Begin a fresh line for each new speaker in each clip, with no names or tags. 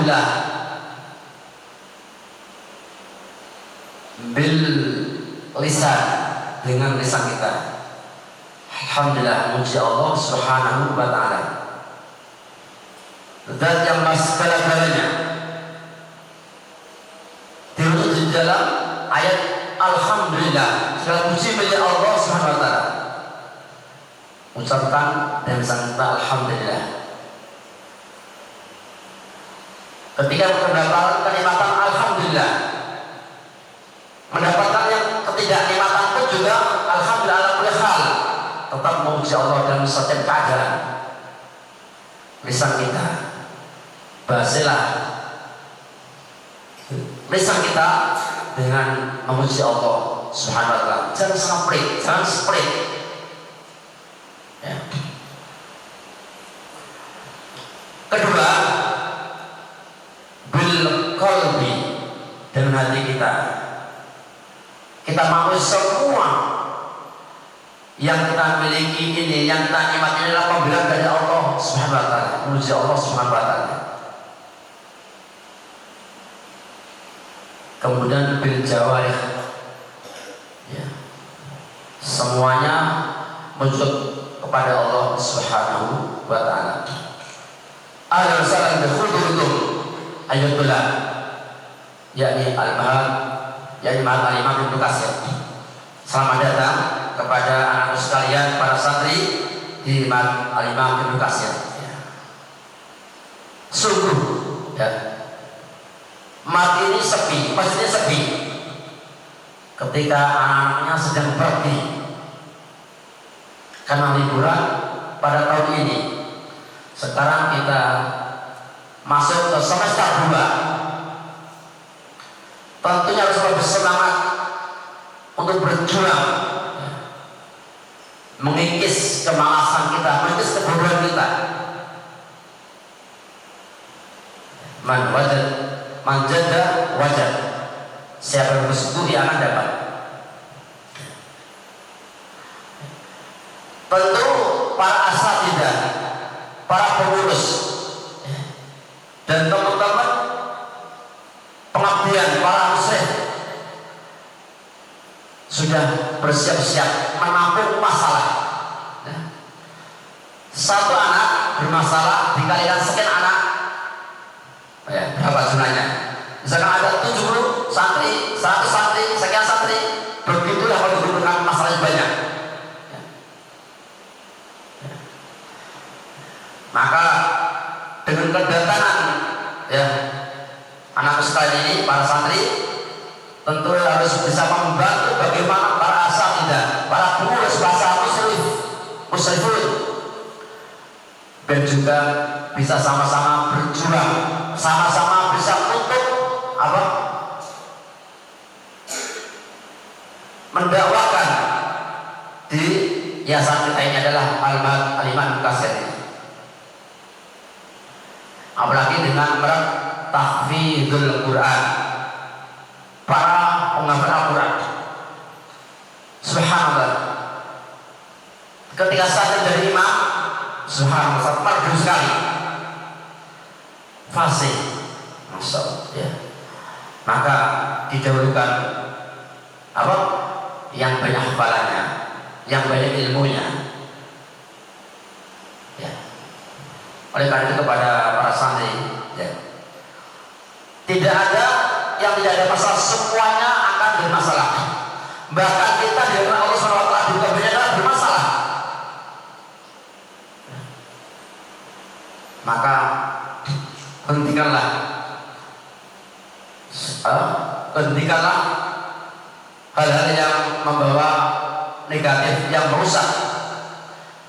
alhamdulillah bil lisan, dengan lisan kita. Alhamdulillah, muji Allah Subhanahu wa ta'ala, zat yang segala-galanya. Dirujuk di dalam ayat alhamdulillah, segala puji milik Allah Subhanahu wa ta'ala. Ucapkan dan lisan kita alhamdulillah. Ketika mendapatkan kenikmatan alhamdulillah, mendapatkan yang ketidaknikmatan pun juga alhamdulillah ala kulli hal, tetap memuji Allah dalam setiap keadaan. Lisan kita, basilah lisan kita dengan memuji Allah Subhanahu wa ta'ala. Jangan split, jangan split ya. Kedua, bil qalbi, dengan hati kita. Kita mau semua yang kita miliki ini, yang kita nikmati ini adalah pemberian dari Allah Subhanahu wa ta'ala, memuji Allah Subhanahu wa ta'ala. Kemudian bil jawarih ya, semuanya menuju kepada Allah Subhanahu wa ta'ala. Ahlan salam bi khudurikum ayatullah, yakni al-bahar, yakni al-imam Ibnu Katsir. Selamat datang kepada anak sekalian, para santri di al-imam Ibnu Katsir ya. Sungguh ya, mati ini sepi, masjidnya sepi ketika anak-anaknya sedang pergi karena liburan pada tahun ini. Sekarang kita masuk ke semester 2, tentunya harus bersemangat untuk berjuang mengikis kemalasan kita, mengikis kebodohan kita. Manjada wajah, siapa yang bersyukur dia akan dapat. Tentu para asatidzah, para pengurus dan teman-teman pengabdian, para muslim sudah bersiap-siap menampung masalah. Satu anak bermasalah dikalikan sekian anak ya, berapa jumlahnya? Misalkan ada 70 santri, 100 santri, sekian santri, begitulah kalau digunakan masalahnya banyak ya. Maka dengan kedatangan ya anak sekalian ini, para santri, tentu harus bisa membantu bagaimana para asatidzah, para pengurus bahasa musyrifun, dan juga bisa sama-sama berjuang, sama-sama bisa untuk apa? Mendakwakan di yayasan kita ini adalah al-imam Ibnu Katsir. Apalagi dengan merek tahfidzul Quran, para penghafal Al-Quran. Subhanallah, ketika sadar dari imam, subhanallah, sangat merdu sekali, fasih, masya Allah ya. Maka didahulukan apa? Yang banyak hafalannya, yang banyak ilmunya ya. Oleh karena itu kepada para santri ya, tidak ada yang tidak ada masalah, semuanya akan bermasalah. Bahkan kita di hadapan Allah SWT juga benar bermasalah. Maka hentikanlah hal-hal yang membawa negatif, yang merusak,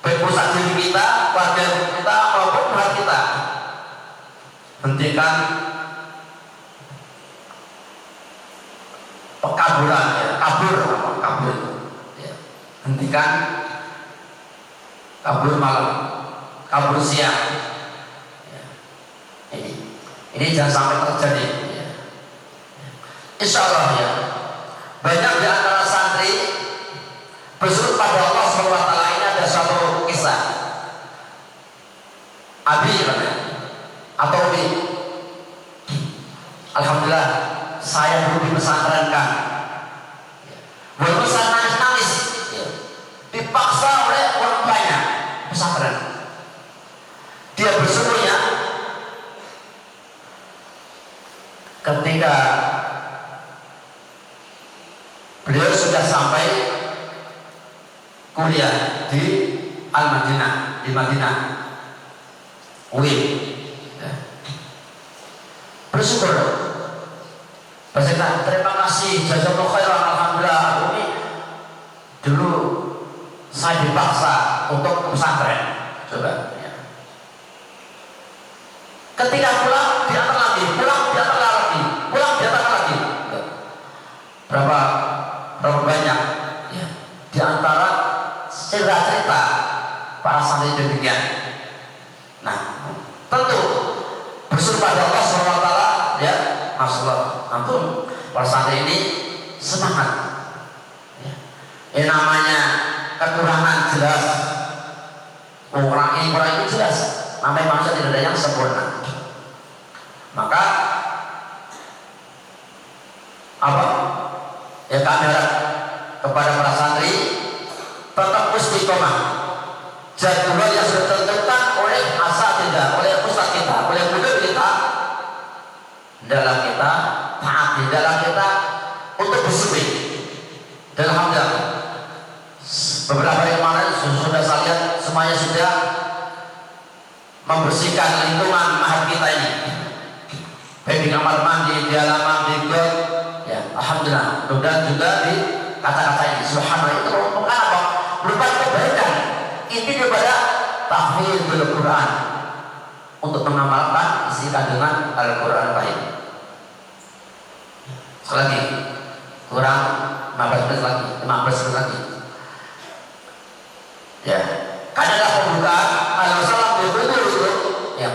baik merusak diri kita, keluarga kita, maupun hati kita. Hentikan pekaburan ya, kabur ya. Hentikan kabur malam, kabur siang ya. Ini jangan sampai terjadi ya. Insya Allah ya, banyak di antara santri bersyukur pada Allah SWT. Ini ada suatu kisah Abi atau Abi alhamdulillah saya dulu di pesantren kan, walaupun saya nangis-nangis, dipaksa oleh orang tuanya pesantren. Dia bersyukurnya ketika beliau sudah sampai kuliah di Al-Madinah, di Madinah, UIN. Bersyukur. Bersyukur. Terima kasih, jazakallahu khairan, alhamdulillah. Ini dulu saya dipaksa untuk pesantren. Coba. Ketika pulang diantar lagi, pulang diantar lagi, pulang diantar lagi. Berapa banyak? Ya. Di antara cerita-cerita para santri demikian. Nah, tentu bersyukur pada Allah SWT, ya, masyaallah, ampun, para santri ini semangat. Ya. Namanya kekurangan jelas, kurang ini jelas. Namanya manusia tidak ada yang sempurna. Maka apa? Ya kami harap kepada para santri tetap istiqomah. Jadwal yang sudah ditentukan oleh asatidzah, oleh ustaz kita, oleh guru kita, dalam kita taati, dalam kita untuk bersyukur. Dan alhamdulillah beberapa hari kemarin sudah saya lihat semuanya sudah membersihkan lingkungan mahat kita ini, baik di kamar mandi, di halaman, di got, ya alhamdulillah. Mudah-mudahan juga di kata-kata ini subhanallah itu merupakan apa? Merupakan kebaikan inti daripada tahfidz Quran, untuk mengamalkan isi kandungan Al-Quran baik. Sekali lagi kurang 15 menit lagi, 15 menit lagi, ya kan ada pembukaan Al-Salam itu, ya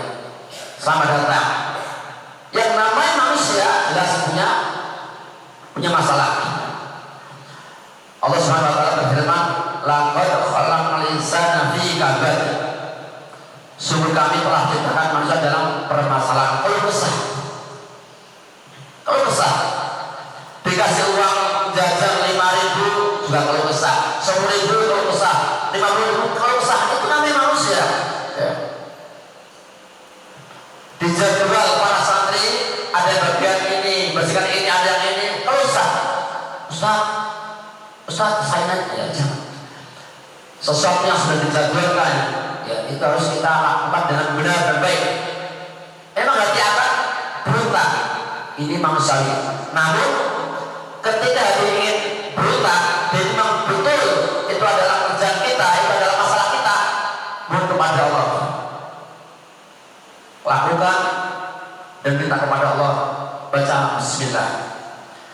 selamat datang. Yang namanya manusia jelas punya masalah. Allah Subhanahu wa taala berfirman, laqad khalaqnal insana fi kabad. Sungguh kami telah ciptakan manusia dalam permasalahan. Kalau besar dikasih uang jajan 5.000 juga kalau besar, 10.000 kalau besar, 50.000 kalau besar, itu namanya manusia. Ya. Di jadwal para santri ada bagian ini, bersihkan ini, ada yang ini. Kalau Ustaz saya ya jangan. Sesuatu yang sudah dijadwalkan, ya itu harus kita lakukan dengan benar dan baik. Emang hati akan berontak, ini manusiawi. Namun ketika hati ingin berontak, dan memang betul itu adalah kerjaan kita, itu adalah masalah kita, mohon kepada Allah, lakukan dan minta kepada Allah, baca Bismillah.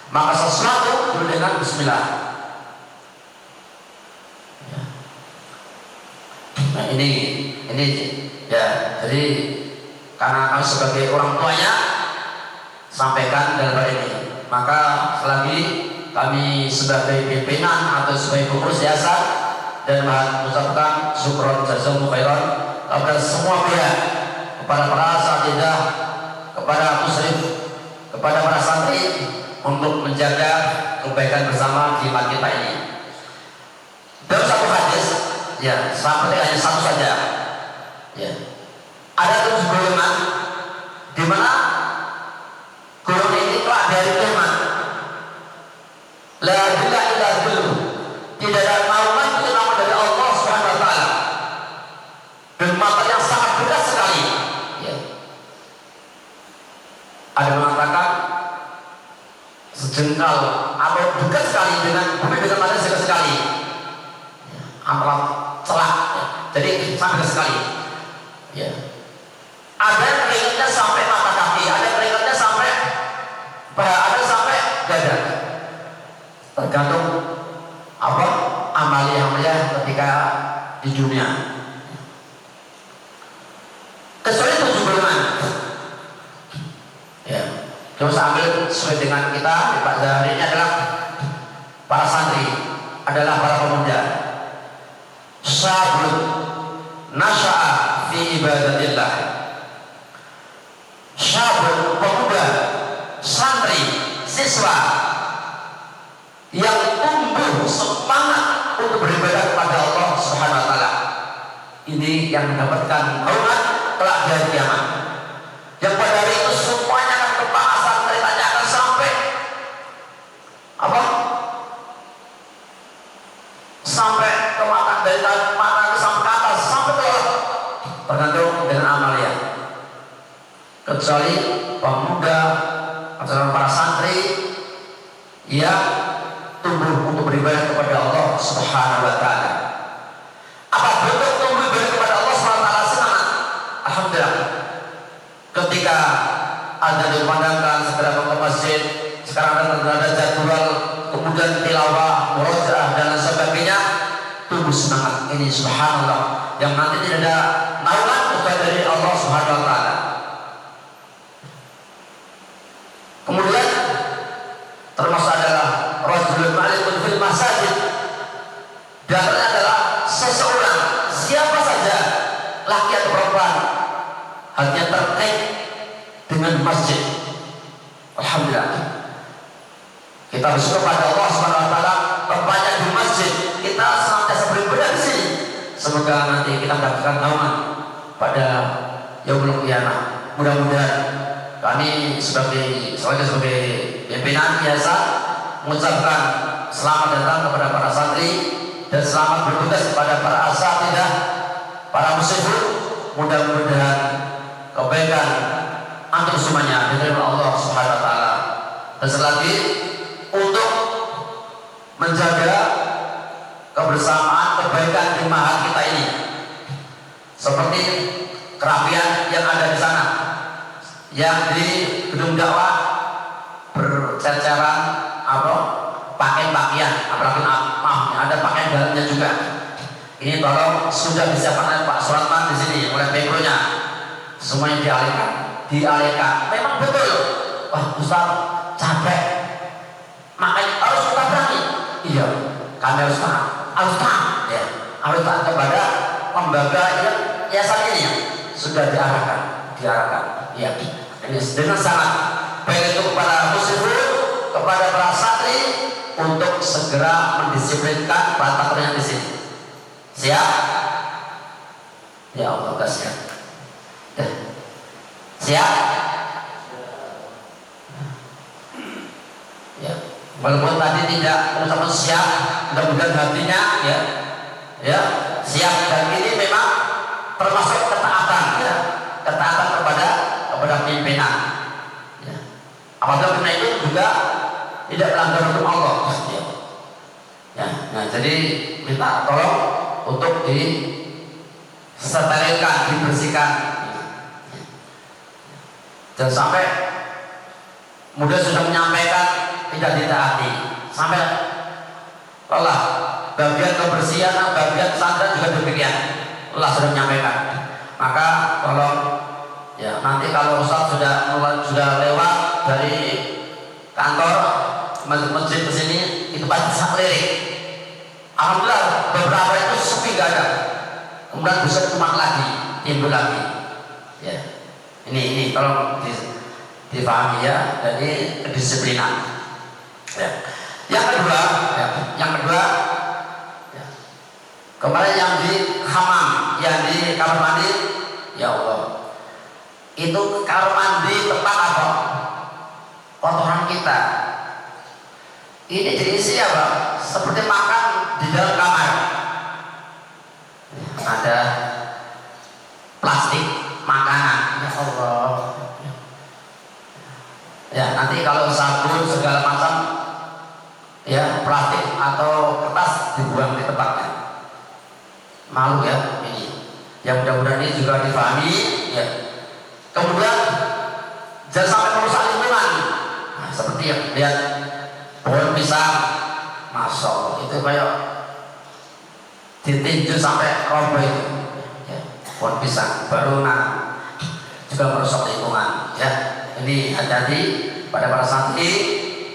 Maka sesuatu dulu dengan Bismillah. Nah ini ya, jadi karena kami sebagai orang tuanya sampaikan dalam hal ini, maka selagi kami sebagai pimpinan atau sebagai pengurus yayasan dan mengucapkan syukron jazakumullah khairan kepada semua pihak, kepada para asatidzah, kepada muslim, kepada para santri untuk menjaga kebaikan bersama di iman kita ini. Dalam satu hadis, ya sampai hanya satu saja, ya ada 7 golongan di mana golongan ini telah dari iman. La ilaha illallah, tidak ada naungan kecuali dari Allah Subhanahu wa taala, dan mata yang sangat berat sekali, ya. Ada mengatakan sejengkal atau dekat sekali dengan bumi dengan manusia sekali, amat celak, ya. Jadi sangat dekat sekali, ya. Ada yang keringatnya sampai mata kaki, ada yang keringatnya sampai paha, ada sampai dada, tergantung apa amalia ketika di dunia. Kecuali 7 golongan, ya. Terus ambil sesuai dengan kita di Pak Zahari ini adalah para santri, adalah para pemuda. Syabun nasya'a fi ibadatillah. Syabun pemuda, santri siswa yang tumbuh semangat untuk beribadah kepada Allah Subhanahu wa taala. Ini yang mendapatkan hormat kelak di hari kiamat. Yang pada hari itu semuanya akan kebahasan, ceritanya akan sampai apa? Sampai ke mata, dari mata ke sampai ke atas, sampai ke bawah, tergantung dengan amalnya. Kecuali pemuda atau para santri yang tumbuh untuk beribadah kepada Allah Subhanahu wa taala. Apa bentuk tumbuh beribadah kepada Allah Subhanahu wa taala? Semangat. Alhamdulillah. Ketika ada diumandangkan segera ke masjid, sekarang ada jadwal, kemudian tilawah, murojaah dan sebagainya, tumbuh semangat ini subhanallah yang nanti tidak ada naungan bukan dari Allah Subhanahu wa taala. Kemudian termasuk adalah rajulun malikun fil masajid. Dan adalah seseorang, siapa saja, laki atau perempuan, hatinya terkait dengan masjid. Alhamdulillah. Kita bersyukur pada Allah Subhanahu wa taala perbanyak di masjid. Kita senantiasa beribadah di sini. Semoga nanti kita mendapatkan naungan pada yaumul qiyamah. Mudah-mudahan kami sebagai pimpinan biasa mengucapkan selamat datang kepada para santri dan selamat bertugas kepada para asatidzah, para muslimin. Mudah-mudahan kebaikan antum semuanya diterima Allah Subhanahu wa taala. Dan selagi untuk menjaga kebersamaan kebaikan di mahat kita ini, seperti kerapian yang ada di sana, yang di gedung dakwah berceceran apa pakaian, apalagi maaf ada pakaian dalamnya juga. Ini tolong sudah disiapkan oleh Pak Suratman di sini oleh Pempronya, semuanya dialihkan. Memang betul, wah Ustaz capek, makanya harus kita berani. Iya, kami harus tahan, ya, harus tahan kepada lembaga yang yayasan ini ya, sudah diarahkan, ya. Ini dengan sangat baik itu kepada muslimin, kepada para santri untuk segera mendisiplinkan para takdirnya di sini. Siap? Ya Allah, gak siap. Siap? Ya, walaupun tadi tidak mengucapkan siap, mudah-mudahan hatinya ya siap. Dan ini memang termasuk ketaatan, ya, ketaatan kepada pimpinan. Ya. Apabila pimpinan itu juga tidak melanggar hukum Allah. Ya. Nah, jadi minta tolong untuk disterilkan, dibersihkan. Dan sampai mudah sudah menyampaikan tidak ditaati, sampai lelah. Bagian kebersihan, bagian pesantren juga demikian, lelah sudah menyampaikan. Maka tolong ya, nanti kalau Ustaz sudah lewat dari kantor masjid ke sini, itu pasti bisa keliling. Alhamdulillah beberapa itu sepi gak ada, kemudian bisa cuma lagi, timbul lagi. Ya, ini tolong dipahami ya, jadi kedisiplinan. Ya. Yang kedua, ya, kemarin yang di hammam, yang di kamar mandi, ya Allah, itu kamar mandi tempat apa? Kotoran kita. Ini diisi apa? Seperti makan di dalam kamar. Ada plastik makanan. Ya Allah. Ya, nanti kalau sabun segala macam ya plastik atau kertas dibuang di tempatnya. Malu ya ini. Yang mudah-mudahan ini juga dipahami ya. Kemudian jangan sampai merusak lingkungan. Nah, seperti yang lihat pohon pisang, masya Allah, itu kayak ditinju sampai roboh itu. Ya, pohon pisang baru juga merusak lingkungan. Ya, ini hati-hati pada para santri,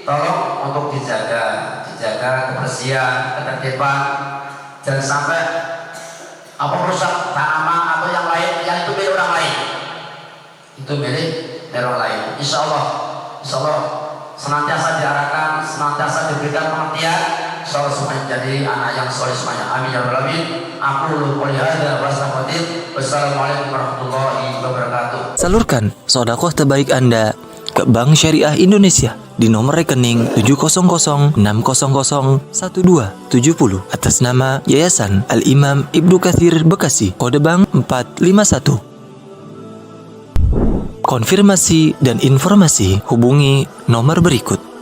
tolong untuk dijaga kebersihan, ketertiban, jangan sampai apa merusak tanaman atau yang lain yang itu milik orang lain. Itu milik orang lain. Insya Allah senantiasa diarahkan diberikan pengertian, insya Allah semuanya jadi anak yang soleh semuanya. Amin ya rabbal alamin. Aku qouli hadza wa astaghfirullah. Wassalamualaikum warahmatullahi wabarakatuh.
Salurkan sedekah terbaik Anda ke Bank Syariah Indonesia di nomor rekening 70060011270 atas nama Yayasan Al-Imam Ibnu Katsir Bekasi, kode bank 451. Konfirmasi dan informasi hubungi nomor berikut.